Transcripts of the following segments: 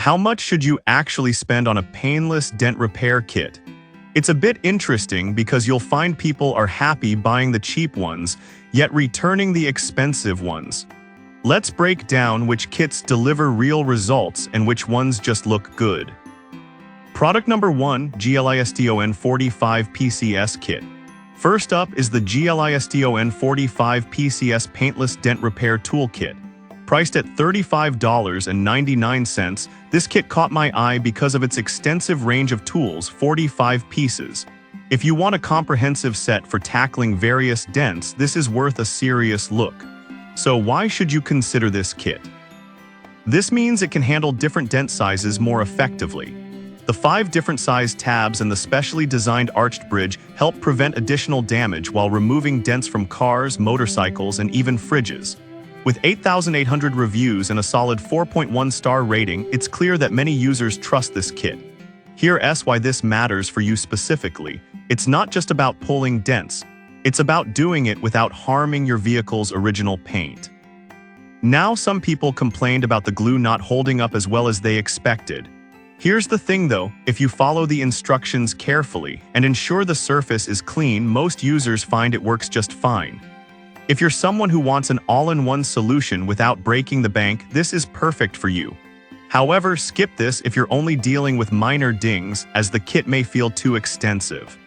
How much should you actually spend on a painless dent repair kit? It's a bit interesting because you'll find people are happy buying the cheap ones, yet returning the expensive ones. Let's break down which kits deliver real results and which ones just look good. Product number 1, GLISTON 45 PCS Kit. First up is the GLISTON 45 PCS Paintless Dent Repair Toolkit. Priced at $35.99, this kit caught my eye because of its extensive range of tools, 45 pieces. If you want a comprehensive set for tackling various dents, this is worth a serious look. So why should you consider this kit? This means it can handle different dent sizes more effectively. The 5 different size tabs and the specially designed arched bridge help prevent additional damage while removing dents from cars, motorcycles, and even fridges. With 8,800 reviews and a solid 4.1 star rating, it's clear that many users trust this kit. Here's why this matters for you specifically. It's not just about pulling dents. It's about doing it without harming your vehicle's original paint. Now, some people complained about the glue not holding up as well as they expected. Here's the thing though, if you follow the instructions carefully and ensure the surface is clean, most users find it works just fine. If you're someone who wants an all-in-one solution without breaking the bank, this is perfect for you. However, skip this if you're only dealing with minor dings, as the kit may feel too extensive.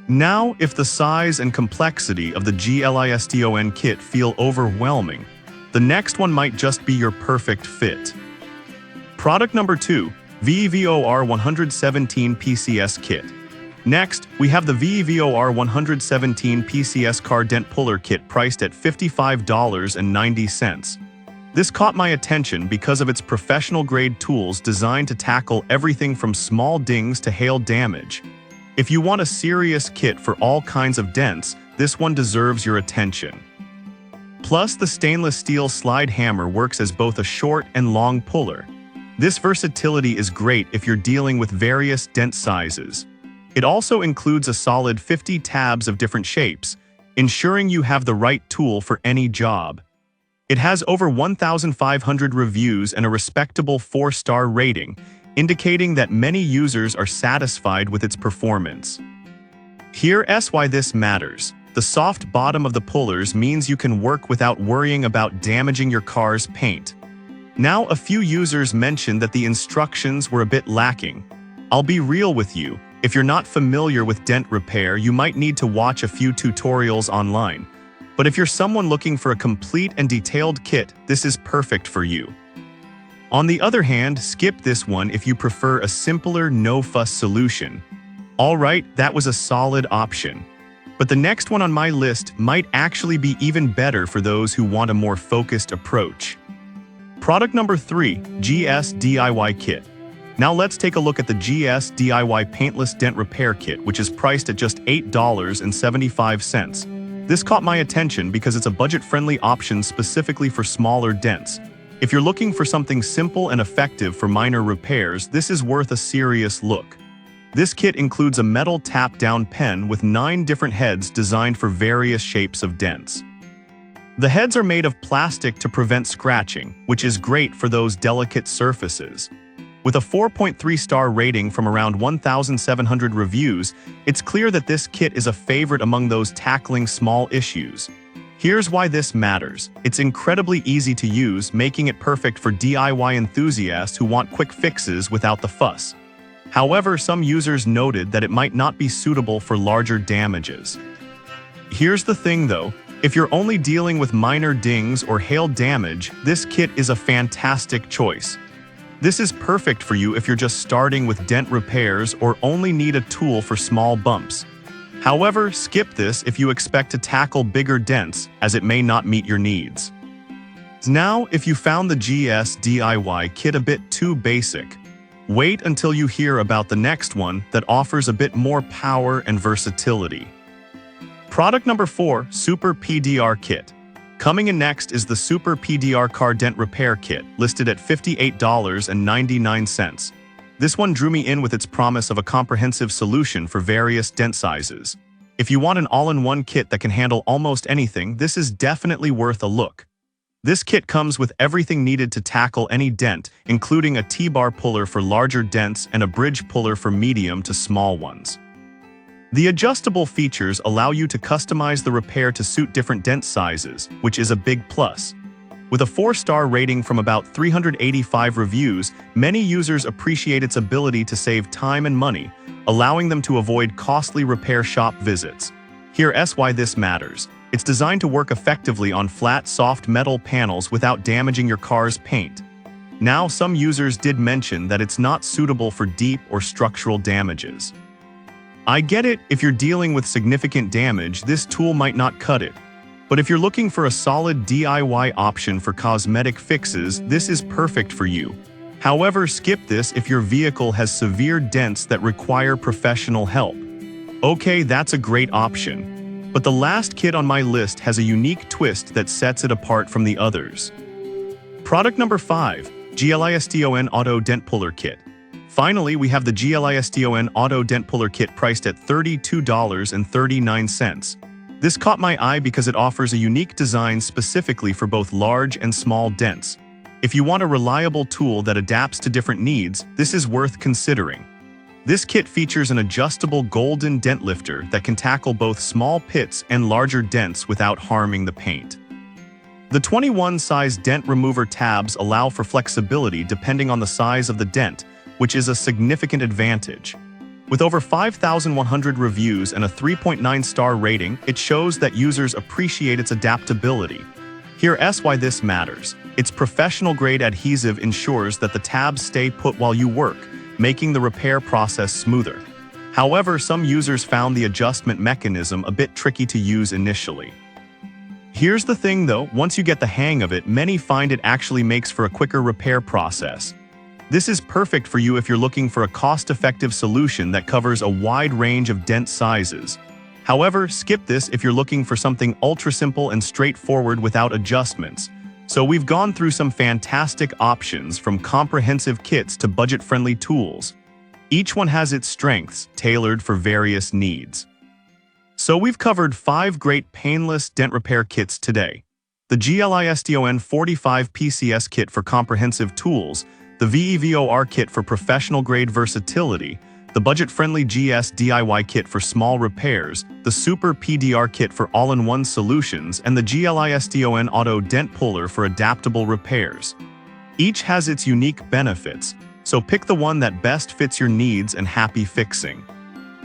Now, if the size and complexity of the GLISTON kit feel overwhelming, the next one might just be your perfect fit. Product number 2, VEVOR 117 PCS Kit. Next, we have the VEVOR 117 PCS Car Dent Puller Kit priced at $55.90. This caught my attention because of its professional-grade tools designed to tackle everything from small dings to hail damage. If you want a serious kit for all kinds of dents, this one deserves your attention. Plus, the stainless steel slide hammer works as both a short and long puller. This versatility is great if you're dealing with various dent sizes. It also includes a solid 50 tabs of different shapes, ensuring you have the right tool for any job. It has over 1,500 reviews and a respectable 4-star rating, indicating that many users are satisfied with its performance. Here's why this matters. The soft bottom of the pullers means you can work without worrying about damaging your car's paint. Now, a few users mentioned that the instructions were a bit lacking. I'll be real with you. If you're not familiar with dent repair, you might need to watch a few tutorials online. But if you're someone looking for a complete and detailed kit, this is perfect for you. On the other hand, skip this one if you prefer a simpler, no-fuss solution. Alright, that was a solid option. But the next one on my list might actually be even better for those who want a more focused approach. Product number 3, GS DIY Kit. Now let's take a look at the GS DIY Paintless Dent Repair Kit, which is priced at just $8.75. This caught my attention because it's a budget-friendly option specifically for smaller dents. If you're looking for something simple and effective for minor repairs, this is worth a serious look. This kit includes a metal tap-down pen with 9 different heads designed for various shapes of dents. The heads are made of plastic to prevent scratching, which is great for those delicate surfaces. With a 4.3-star rating from around 1,700 reviews, it's clear that this kit is a favorite among those tackling small issues. Here's why this matters. It's incredibly easy to use, making it perfect for DIY enthusiasts who want quick fixes without the fuss. However, some users noted that it might not be suitable for larger damages. Here's the thing though, if you're only dealing with minor dings or hail damage, this kit is a fantastic choice. This is perfect for you if you're just starting with dent repairs or only need a tool for small bumps. However, skip this if you expect to tackle bigger dents, as it may not meet your needs. Now, if you found the GS DIY kit a bit too basic, wait until you hear about the next one that offers a bit more power and versatility. Product number 4, Super PDR Kit. Coming in next is the Super PDR Car Dent Repair Kit, listed at $58.99. This one drew me in with its promise of a comprehensive solution for various dent sizes. If you want an all-in-one kit that can handle almost anything, this is definitely worth a look. This kit comes with everything needed to tackle any dent, including a T-bar puller for larger dents and a bridge puller for medium to small ones. The adjustable features allow you to customize the repair to suit different dent sizes, which is a big plus. With a 4-star rating from about 385 reviews, many users appreciate its ability to save time and money, allowing them to avoid costly repair shop visits. Here's why this matters. It's designed to work effectively on flat, soft metal panels without damaging your car's paint. Now, some users did mention that it's not suitable for deep or structural damages. I get it, if you're dealing with significant damage, this tool might not cut it. But if you're looking for a solid DIY option for cosmetic fixes, this is perfect for you. However, skip this if your vehicle has severe dents that require professional help. Okay, that's a great option. But the last kit on my list has a unique twist that sets it apart from the others. Product number 5, GLISTON Auto Dent Puller Kit. Finally, we have the GLISTON Auto Dent Puller Kit priced at $32.39. This caught my eye because it offers a unique design specifically for both large and small dents. If you want a reliable tool that adapts to different needs, this is worth considering. This kit features an adjustable golden dent lifter that can tackle both small pits and larger dents without harming the paint. The 21-size dent remover tabs allow for flexibility depending on the size of the dent, which is a significant advantage. With over 5,100 reviews and a 3.9-star rating, it shows that users appreciate its adaptability. Here's why this matters. Its professional-grade adhesive ensures that the tabs stay put while you work, making the repair process smoother. However, some users found the adjustment mechanism a bit tricky to use initially. Here's the thing though, once you get the hang of it, many find it actually makes for a quicker repair process. This is perfect for you if you're looking for a cost-effective solution that covers a wide range of dent sizes. However, skip this if you're looking for something ultra-simple and straightforward without adjustments. So we've gone through some fantastic options, from comprehensive kits to budget-friendly tools. Each one has its strengths, tailored for various needs. So we've covered 5 great painless dent repair kits today. The GLISTON 45 PCS kit for comprehensive tools, the VEVOR kit for professional-grade versatility, the budget-friendly GS DIY kit for small repairs, the Super PDR kit for all-in-one solutions, and the GLISTON Auto Dent Puller for adaptable repairs. Each has its unique benefits, so pick the one that best fits your needs and happy fixing.